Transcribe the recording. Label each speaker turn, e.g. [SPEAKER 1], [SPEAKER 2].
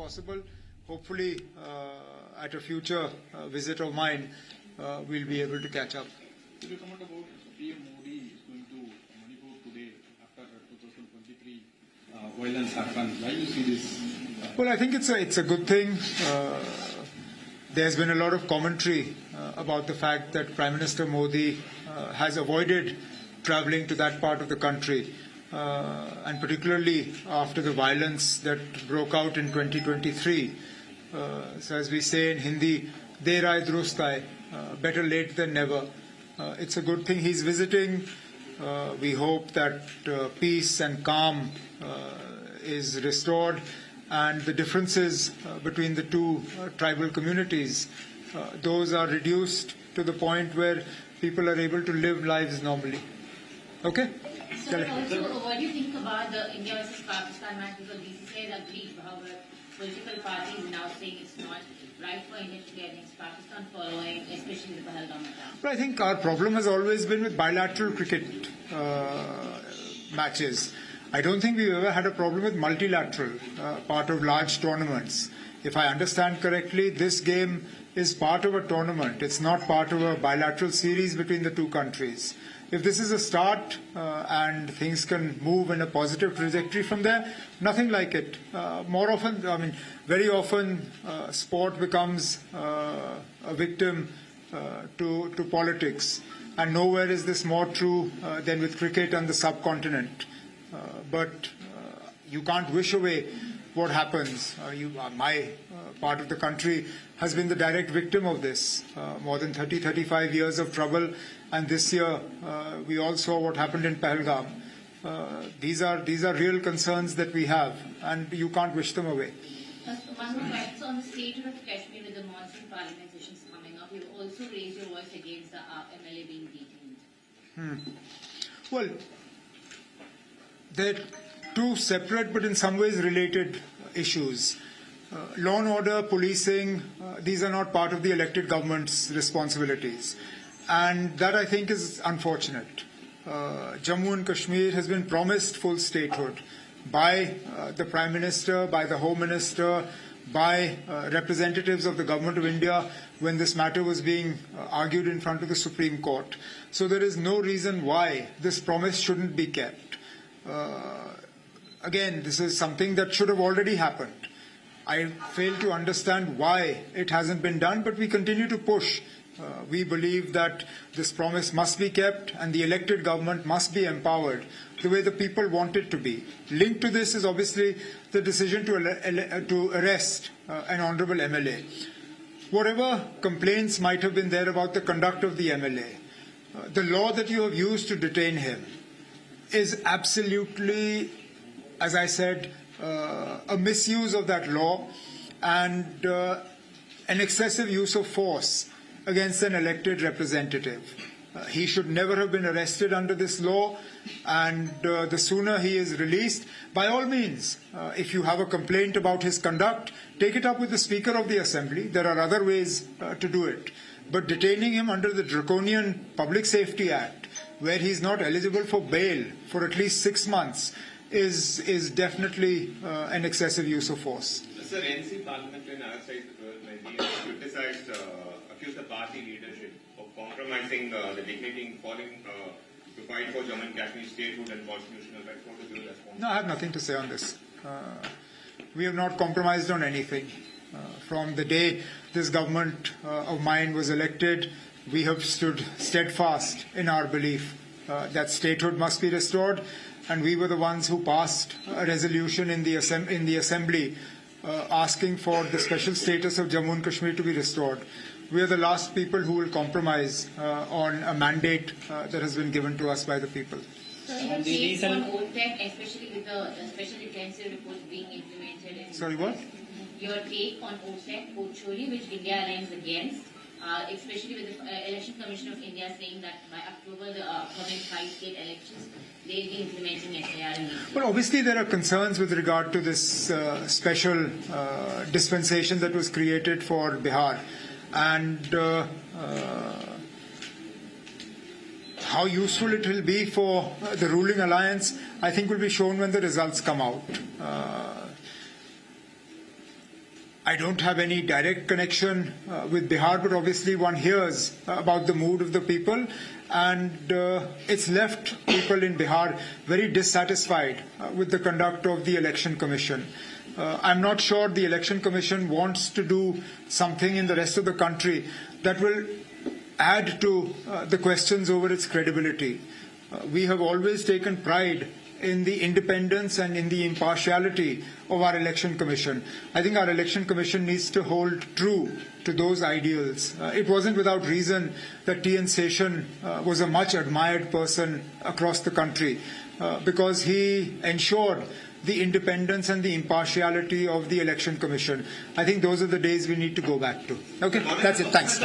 [SPEAKER 1] possible. Hopefully, at a future visit of mine, we'll be able to catch up.
[SPEAKER 2] Could you comment about PM Modi is going to Manipur today after 2023 violence happened? Why do you see this?
[SPEAKER 1] Well, I think it's a good thing. There's been a lot of commentary about the fact that Prime Minister Modi has avoided traveling to that part of the country, and particularly after the violence that broke out in 2023. So as we say in Hindi, der aaye durust aaye, better late than never. It's a good thing he's visiting. We hope that peace and calm is restored, and the differences between the two tribal communities, those are reduced to the point where people are able to live lives normally. Okay?
[SPEAKER 3] So also, what do you think about the India versus Pakistan match? Because BCCI has agreed, however, political parties now saying it's not right for India to get against Pakistan following, especially the Pahalgam attack.
[SPEAKER 1] But I think our problem has always been with bilateral cricket matches. I don't think we've ever had a problem with multilateral, part of large tournaments. If I understand correctly, this game is part of a tournament. It's not part of a bilateral series between the two countries. If this is a start and things can move in a positive trajectory from there, nothing like it. More often, very often, sport becomes a victim to politics. And nowhere is this more true than with cricket and the subcontinent. But you can't wish away what happens. My part of the country has been the direct victim of this. More than 35 years of trouble, and this year we all saw what happened in Pahalgam. These are real concerns that we have, and you can't wish them away.
[SPEAKER 3] One more question. So on the statehood of Kashmir, with the monsoon parliament sessions coming up, you also raised your voice against the MLA being detained.
[SPEAKER 1] Well, they're two separate but in some ways related issues. Law and order, policing, these are not part of the elected government's responsibilities. And that, I think, is unfortunate. Jammu and Kashmir has been promised full statehood by the Prime Minister, by the Home Minister, by representatives of the Government of India when this matter was being argued in front of the Supreme Court. So there is no reason why this promise shouldn't be kept. Again, this is something that should have already happened. I fail to understand why it hasn't been done, but we continue to push. We believe that this promise must be kept and the elected government must be empowered the way the people want it to be. Linked to this is obviously the decision to arrest an honourable MLA. Whatever complaints might have been there about the conduct of the MLA, the law that you have used to detain him is absolutely, as I said, a misuse of that law and an excessive use of force against an elected representative. He should never have been arrested under this law, and the sooner he is released, by all means, if you have a complaint about his conduct, take it up with the Speaker of the Assembly. There are other ways to do it. But detaining him under the draconian Public Safety Act, where he is not eligible for bail for at least 6 months, is definitely an excessive use of force.
[SPEAKER 4] Sir, NC parliamentary and other sides of the world criticized, accused the party leadership of compromising the dignity in calling to fight for Jammu and Kashmir statehood and constitutional rights. What is your response?
[SPEAKER 1] No, I have nothing to say on this. We have not compromised on anything. From the day this government of mine was elected, we have stood steadfast in our belief that statehood must be restored, and we were the ones who passed a resolution in the Assembly asking for the special status of Jammu and Kashmir to be restored. We are the last people who will compromise on a mandate that has been given to us by the people.
[SPEAKER 3] So your take on OTEC, especially with the special intensive report being implemented?
[SPEAKER 1] Sorry, what?
[SPEAKER 3] Your take on OTEC, vote chori, which India aligns against, especially with the Election Commission of India saying that by October, the upcoming 5 state elections, they'll be implementing SIR.
[SPEAKER 1] Well, obviously there are concerns with regard to this special dispensation that was created for Bihar. And how useful it will be for the ruling alliance, I think will be shown when the results come out. I don't have any direct connection with Bihar, but obviously one hears about the mood of the people, and it's left people in Bihar very dissatisfied with the conduct of the Election Commission. I'm not sure the Election Commission wants to do something in the rest of the country that will add to the questions over its credibility. We have always taken pride in the independence and in the impartiality of our Election Commission. I think our Election Commission needs to hold true to those ideals. It wasn't without reason that T.N. Seshan was a much admired person across the country because he ensured the independence and the impartiality of the Election Commission. I think those are the days we need to go back to. Okay, that's it. Thanks.